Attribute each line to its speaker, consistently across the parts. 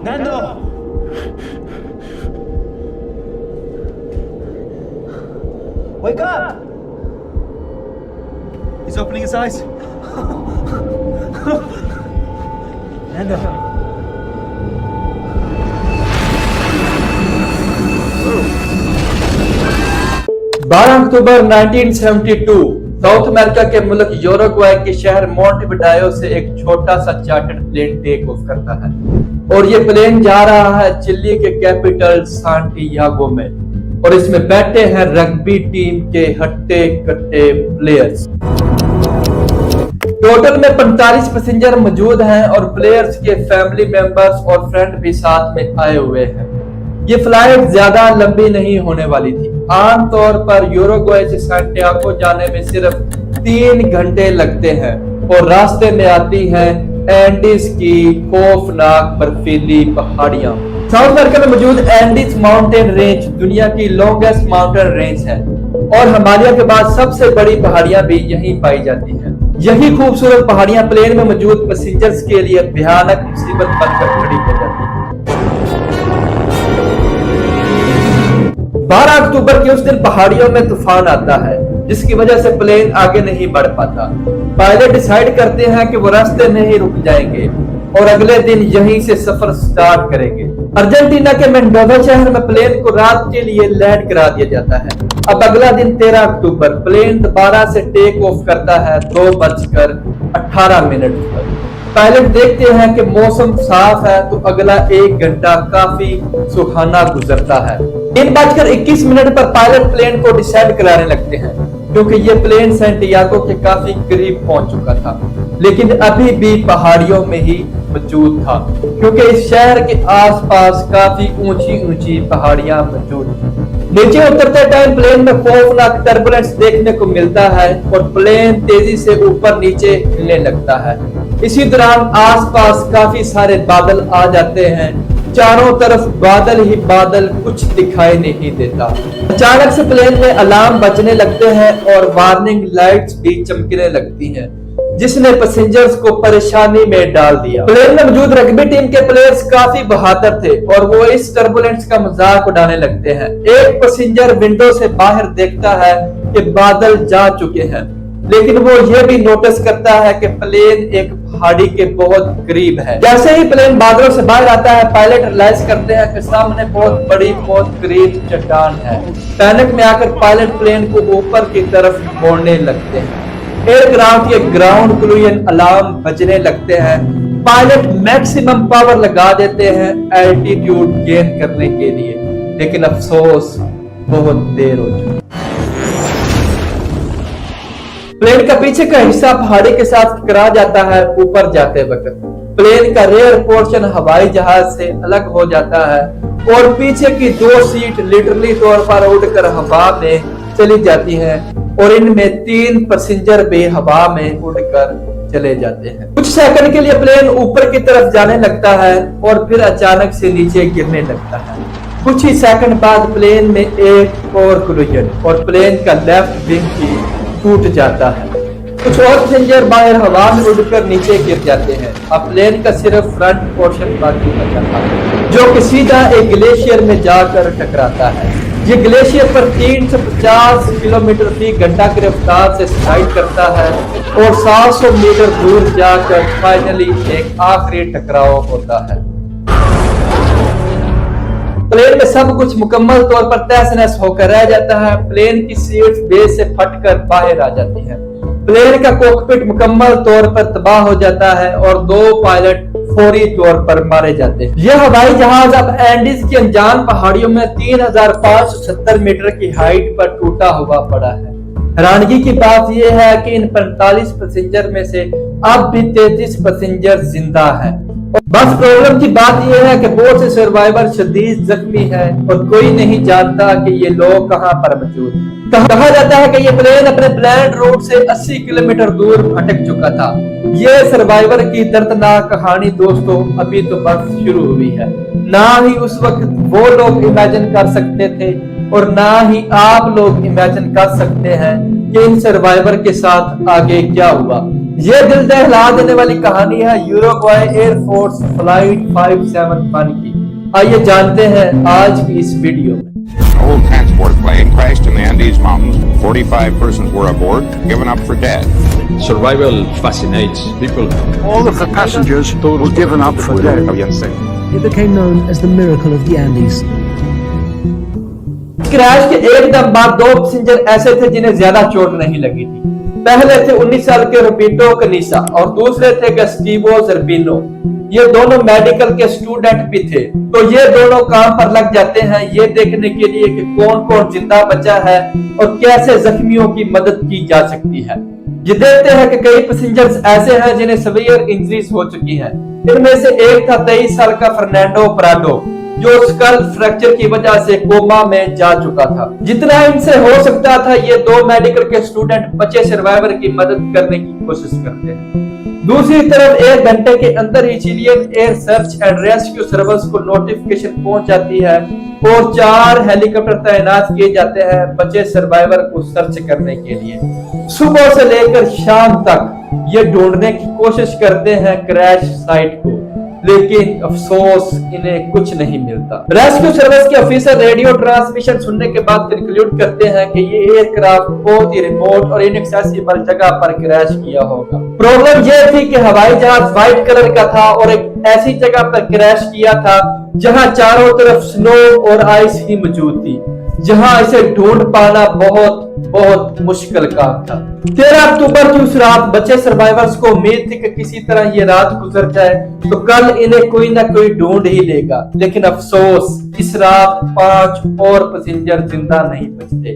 Speaker 1: Nando! Wake up! He's opening his eyes. Nando.
Speaker 2: 12 अक्टूबर 1972 south America के मुल्क यूरुग्वे के शहर मोंटेविडेयो से एक छोटा सा चार्टर्ड प्लेन टेक ऑफ करता है और ये प्लेन जा रहा है चिली के कैपिटल सांटियागो में और इसमें बैठे हैं रग्बी टीम के हट्टे कट्टे प्लेयर्स। टोटल में 45 पैसेंजर मौजूद हैं और प्लेयर्स के फैमिली मेंबर्स और फ्रेंड भी साथ में आए हुए हैं। ये फ्लाइट ज्यादा लंबी नहीं होने वाली थी। आमतौर पर यूरुग्वे से सांटियागो जाने में सिर्फ 3 घंटे लगते हैं और रास्ते में आती हैं एंडीज की खौफनाक बर्फीली पहाड़ियां। साउथ अमेरिका में मौजूद एंडीज माउंटेन रेंज दुनिया की लॉन्गेस्ट माउंटेन रेंज है और हिमालय के बाद सबसे बड़ी पहाड़ियां भी यहीं पाई जाती हैं। यही खूबसूरत पहाड़ियां प्लेन में मौजूद पैसेंजर्स के लिए भयानक मुसीबत बनकर खड़ी हो जाती है। 12 अक्टूबर के उस दिन पहाड़ियों में तूफान आता है जिसकी वजह से प्लेन आगे नहीं बढ़ पाता। पायलट डिसाइड करते हैं कि वो रास्ते में ही रुक जाएंगे और अगले दिन यहीं से सफर स्टार्ट करेंगे। अर्जेंटीना के मेंडोजा शहर में प्लेन को रात के लिए लैंड करा दिया जाता है। अब अगला दिन 13 अक्टूबर प्लेन दोबारा से टेक ऑफ करता है 2:18 पर। पायलट देखते हैं कि मौसम साफ है तो अगला 1 घंटा काफी सुहाना गुजरता है। 3:21 पर पायलट प्लेन को डिसेंड कराने लगते हैं क्योंकि ये प्लेन सांटियागो के काफी करीब पहुंच चुका था लेकिन अभी भी पहाड़ियों में ही मौजूद था क्योंकि इस शहर के आसपास काफी ऊंची ऊंची पहाड़ियां मौजूद थी। नीचे उतरते टाइम प्लेन में खौफनाक टर्बुलेंस देखने को मिलता है और प्लेन तेजी से ऊपर नीचे हिलने लगता है। इसी दौरान आसपास काफी सारे बादल आ जाते हैं। चारों तरफ बादल ही बादल, कुछ दिखाई नहीं देता। अचानक से प्लेन में अलार्म बजने लगते हैं और वार्निंग लाइट्स भी चमकने लगती हैं जिसने पैसेंजर्स को परेशानी में डाल दिया। प्लेन में मौजूद रग्बी टीम के प्लेयर्स काफी बहादुर थे और वो इस टर्बुलेंस का मजाक उड़ाने लगते हैं। एक पैसेंजर विंडो से बाहर देखता है कि बादल जा चुके हैं लेकिन वो ये भी नोटिस करता है कि प्लेन एक पहाड़ी के बहुत करीब है। जैसे ही प्लेन बादलों से बाहर आता है पायलट रियलाइज करते हैं कि सामने बहुत बड़ी बहुत करीब चट्टान है। पैनिक में आकर पायलट प्लेन को ऊपर की तरफ मोड़ने लगते हैं। एयरक्राफ्ट के ग्राउंड क्लूजन अलार्म बजने लगते हैं। पायलट मैक्सिमम पावर लगा देते हैं एल्टीट्यूड गेन करने के लिए लेकिन अफसोस बहुत देर हो चुकी। प्लेन का पीछे का हिस्सा पहाड़ी के साथ टकरा जाता है। ऊपर जाते वक्त प्लेन का रेयर पोर्शन हवाई जहाज से अलग हो जाता है और पीछे की 2 सीट लिटरली तौर पर उड़कर हवा में चली जाती हैं और इनमें 3 पैसेंजर भी हवा में उड़कर चले जाते हैं। कुछ सेकंड के लिए प्लेन ऊपर की तरफ जाने लगता है और फिर अचानक से नीचे गिरने लगता है। कुछ ही सेकंड बाद प्लेन में एक और कोलिजन और प्लेन का लेफ्ट विंग भी टूट जाता है। कुछ और पैसेंजर बाहर हवा में उड़कर नीचे गिर जाते हैं। अब प्लेन का सिर्फ फ्रंट पोर्शन बाकी बचा था जो कि सीधा एक ग्लेशियर में जाकर टकराता है। ये ग्लेशियर पर 350 किलोमीटर फी घंटा की रफ्तार से स्लाइड करता है और 700 मीटर दूर जाकर फाइनली एक आखिरी टकराव होता है। प्लेन में सब कुछ मुकम्मल तौर पर तहस नहस होकर रह जाता है। प्लेन की सीट्स बेस से फटकर बाहर आ जाती हैं। प्लेन का कॉकपिट मुकम्मल तौर पर तबाह हो जाता है और 2 पायलट फौरी तौर पर मारे जाते हैं। यह हवाई जहाज अब एंडीज की अनजान पहाड़ियों में 3570 मीटर की हाइट पर टूटा हुआ पड़ा है। हैरानगी की बात यह है कि इन 45 पैसेंजर में से अब भी 33 पैसेंजर जिंदा हैं। बस प्रॉब्लम की बात यह है कि बहुत से सर्वाइवर शदीद जख्मी है और कोई नहीं जानता कि ये लोग कहां पर मौजूद हैं। कहा जाता है कि ये प्लेन अपने प्लान्ड रूट से 80 किलोमीटर दूर भटक चुका था। ये सर्वाइवर की दर्दनाक कहानी दोस्तों अभी तो बस शुरू हुई है। ना ही उस वक्त वो लोग इमेजिन कर सकते थे और ना ही आप लोग इमेजिन कर सकते हैं कि इन सर्वाइवर के साथ आगे क्या हुआ। ये दिल दहला देने वाली कहानी है यूरुग्वाई एयरफोर्स फ्लाइट 571 की। आइए जानते हैं आज की इस वीडियो में।
Speaker 3: An old transport plane crashed in the Andes Mountains. 45 persons were aboard, given up for dead.
Speaker 4: Survival fascinates people.
Speaker 5: All of the passengers were given up for dead.
Speaker 6: It became known as the miracle of the Andes.
Speaker 2: Crash के एकदम बाद दो passenger ऐसे थे जिन्हें ज्यादा चोट नहीं लगी थी। पहले थे 19 साल के रोबिटो कनीसा और दूसरे थे गस्टीवो जर्बिनो। ये दोनों मेडिकल के स्टूडेंट भी थे। तो ये दोनों काम पर लग जाते हैं ये देखने के लिए कि कौन कौन जिंदा बचा है और कैसे जख्मियों की मदद की जा सकती है। ये देखते हैं कि कई पैसेंजर्स ऐसे हैं जिन्हें सीवियर इंजरीज हो चुकी हैं। इनमें से एक था 23 साल का फर्नांडो प्राडो, जो स्कल फ्रैक्चर की वजह से कोमा में जा चुका था। जितना इनसे हो सकता था ये दो मेडिकल के स्टूडेंट बचे सर्वाइवर की मदद करने की कोशिश करते हैं। दूसरी तरफ 1 घंटे के अंदर ही Chilean air search and rescue service को नोटिफिकेशन पहुंच जाती है और 4 हेलीकॉप्टर तैनात किए जाते हैं बचे सर्वाइवर को सर्च करने के लिए। सुबह से लेकर शाम तक ये ढूंढने की कोशिश करते हैं क्रैश साइट को, लेकिन अफसोस इन्हें कुछ नहीं मिलता। रेस्क्यू सर्विस के ऑफिसर रेडियो ट्रांसमिशन सुनने के बाद कंक्लूड करते हैं कि ये एयरक्राफ्ट बहुत ही रिमोट और इनएक्सेसिबल जगह पर क्रैश किया होगा। प्रॉब्लम यह थी कि हवाई जहाज व्हाइट कलर का था और एक ऐसी जगह पर क्रैश किया था जहां चारों तरफ स्नो और आइस ही मौजूद थी, जहां इसे ढूंढ पाना बहुत मुश्किल काम था। 13 अक्टूबर की उस रात बचे सर्वाइवर्स को उम्मीद थी कि किसी तरह ये रात गुजर जाए तो कल इन्हें कोई ना कोई ढूंढ ही लेगा, लेकिन अफसोस इस रात 5 और पैसेंजर जिंदा नहीं बचते।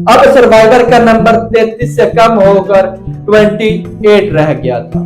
Speaker 2: अब सर्वाइवर का नंबर 33 से कम होकर 28 रह गया था।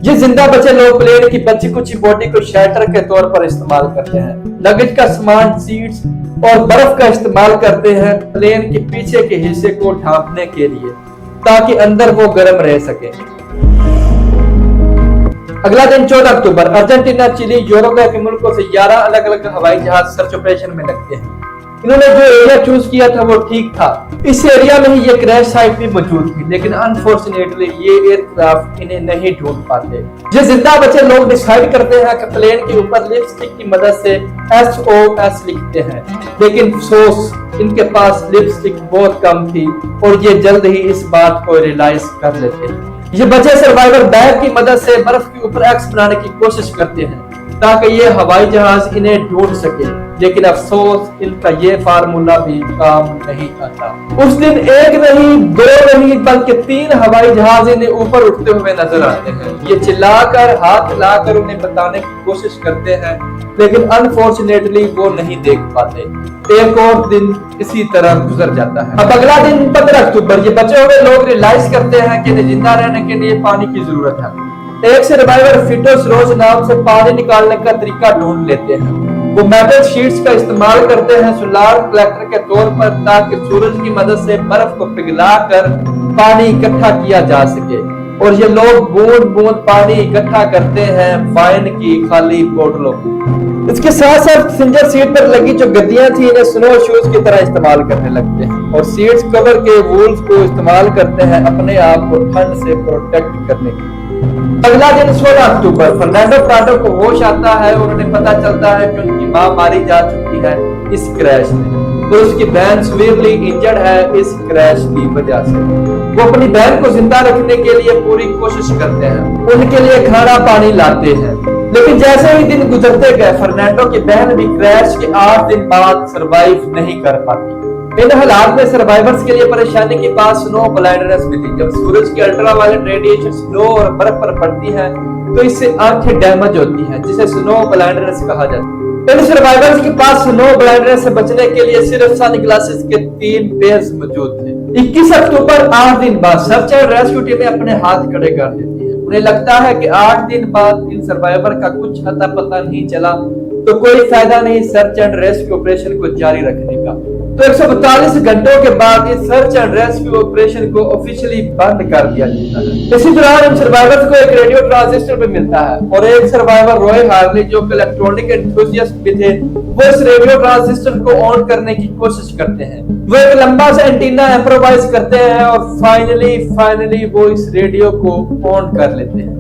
Speaker 2: ये जिंदा बचे लोग प्लेन की बची कुछ बॉडी को शेल्टर के तौर पर इस्तेमाल करते हैं। लगेज का सामान, सीट्स और बर्फ का इस्तेमाल करते हैं प्लेन के पीछे के हिस्से को ढांपने के लिए, ताकि अंदर वो गर्म रह सके। अगला दिन 14 अक्टूबर अर्जेंटीना, चिली, यूरुग्वाई के मुल्कों से 11 अलग अलग हवाई जहाज सर्च ऑपरेशन में लगते हैं। इन्होंने जो एरिया चूज किया था वो ठीक था। इस एरिया में ही ये क्रैश साइट भी मौजूद थी, लेकिन अनफॉर्चुनेटली ये एयरक्राफ्ट इन्हें नहीं ढूंढ पाते। ये जिंदा बचे लोग डिसाइड करते हैं कि प्लेन के ऊपर लिपस्टिक की मदद से SOS लिखते हैं, लेकिन अफसोस इनके पास लिपस्टिक बहुत कम थी और ये जल्द ही इस बात को रियलाइज कर लेते हैं। ये बचे सर्वाइवर बैग की मदद से बर्फ के ऊपर एक्स बनाने की कोशिश करते हैं ताकि ये हवाई जहाज इन्हें ढूंढ सके, लेकिन अफसोस इनका ये फार्मूला भी काम नहीं आता। उस दिन 1 नहीं, 2 नहीं, बल्कि 3 हवाई जहाज इन्हें ऊपर उठते हुए नजर आते हैं। ये चिल्लाकर हाथ हिलाकर उन्हें बताने की कोशिश करते हैं, लेकिन अनफॉर्चुनेटली वो नहीं देख पाते। एक और दिन इसी तरह गुजर जाता है। अब अगला दिन 15 अक्टूबर, ये बचे हुए लोग रियलाइज करते हैं कि इन्हें जिंदा रहने के लिए पानी की जरूरत है। एक सर्वाइवर फिटोस रोज नाम से पानी निकालने का तरीका ढूंढ लेते हैं। वो मेटल शीट्स का इस्तेमाल करते हैं सोलार कलेक्टर के तौर पर, ताकि सूरज की मदद से बर्फ को पिघलाकर पानी इकट्ठा किया जा सके। और ये लोग बूंद बूंद पानी इकट्ठा करते हैं वाइन की खाली बोतलों में। इसके साथ साथ पैसेंजर सीट पर लगी जो गद्दियां थी इन्हें स्नो शूज की तरह इस्तेमाल करने लगते हैं और सीट्स कवर के वूल्स को इस्तेमाल करते हैं अपने आप को ठंड से प्रोटेक्ट करने के लिए। अगला दिन 16 अक्टूबर, फर्नांडो प्राडो को होश आता है और उन्हें पता चलता है कि उनकी मां मारी जा चुकी है इस क्रैश में, तो उसकी बहन सीवियरली इंजर्ड है इस क्रैश की वजह से। वो अपनी बहन को जिंदा रखने के लिए पूरी कोशिश करते हैं, उनके लिए खाना पानी लाते हैं, लेकिन जैसे ही दिन गुजरते गए फर्नांडो की बहन भी क्रैश के 8 दिन बाद सरवाइव नहीं कर पाती। इन हालात में सर्वाइवर्स के लिए परेशानी की बात स्नो ब्लाइंडनेस भी थी। जब सूरज की अल्ट्रावायलेट रेडिएशन स्नो और बर्फ पर पड़ती है तो इससे आंखें डैमेज होती हैं, जिसे स्नो ब्लाइंडनेस कहा जाता है। इन सर्वाइवर्स के पास स्नो ब्लाइंडनेस से बचने के लिए सिर्फ सन ग्लासेस के 3 पेयर्स मौजूद थे। 21 अक्टूबर 8 दिन बाद सर्च एंड रेस्क्यू टीमें अपने हाथ खड़े कर देती है। उन्हें लगता है कि 8 दिन बाद इन सर्वाइवर का कुछ अता पता नहीं चला तो कोई फायदा नहीं सर्च एंड रेस्क्यू ऑपरेशन को जारी रखने का। तो 142 घंटों के बाद इस सर्च एंड रेस्क्यू ऑपरेशन को ऑफिशियली बंद कर दिया जाता है। इसी दौरान इन सर्वाइवर्स को एक रेडियो ट्रांजिस्टर भी मिलता है और एक सर्वाइवर रॉय हार्ली जो इलेक्ट्रॉनिक एंथुसियास्ट भी थे, वो इस रेडियो ट्रांजिस्टर को ऑन करने की कोशिश करते हैं। वो एक लंबा सा एंटीना इम्प्रोवाइज करते हैं और फाइनली वो इस रेडियो को ऑन कर लेते हैं।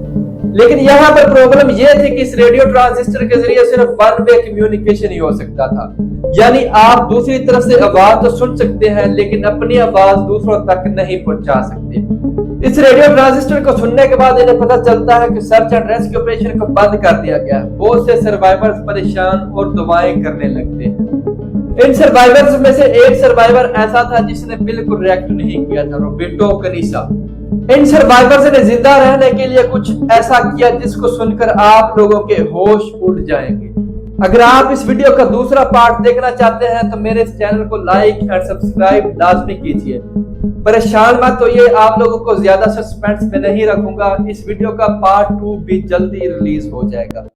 Speaker 2: लेकिन यहाँ पर प्रॉब्लम यह थी कि इस रेडियो ट्रांजिस्टर के जरिए सिर्फ वन वे कम्युनिकेशन ही हो सकता था, यानी आप दूसरी तरफ से आवाज तो सुन सकते हैं लेकिन अपनी आवाज दूसरों तक नहीं पहुंचा सकते। इस रेडियो ट्रांजिस्टर को सुनने के बाद इन्हें पता चलता है कि सर्च एंड रेस्क्यू ऑपरेशन को बंद कर दिया गया। बहुत से सर्वाइवर्स परेशान और दुआएं करने लगते हैं। इन सर्वाइवर्स में से एक सर्वाइवर ऐसा था जिसने बिल्कुल रिएक्ट नहीं किया था, रोबर्टो कनीसा। इन सर्वाइवर्स ने जिंदा रहने के लिए कुछ ऐसा किया जिसको सुनकर आप लोगों के होश उड़ जाएंगे। अगर आप इस वीडियो का दूसरा पार्ट देखना चाहते हैं तो मेरे इस चैनल को लाइक और सब्सक्राइब लाजमी कीजिए। परेशान मत तो ये आप लोगों को ज्यादा सस्पेंस में नहीं रखूंगा। इस वीडियो का पार्ट 2 भी जल्दी रिलीज हो जाएगा।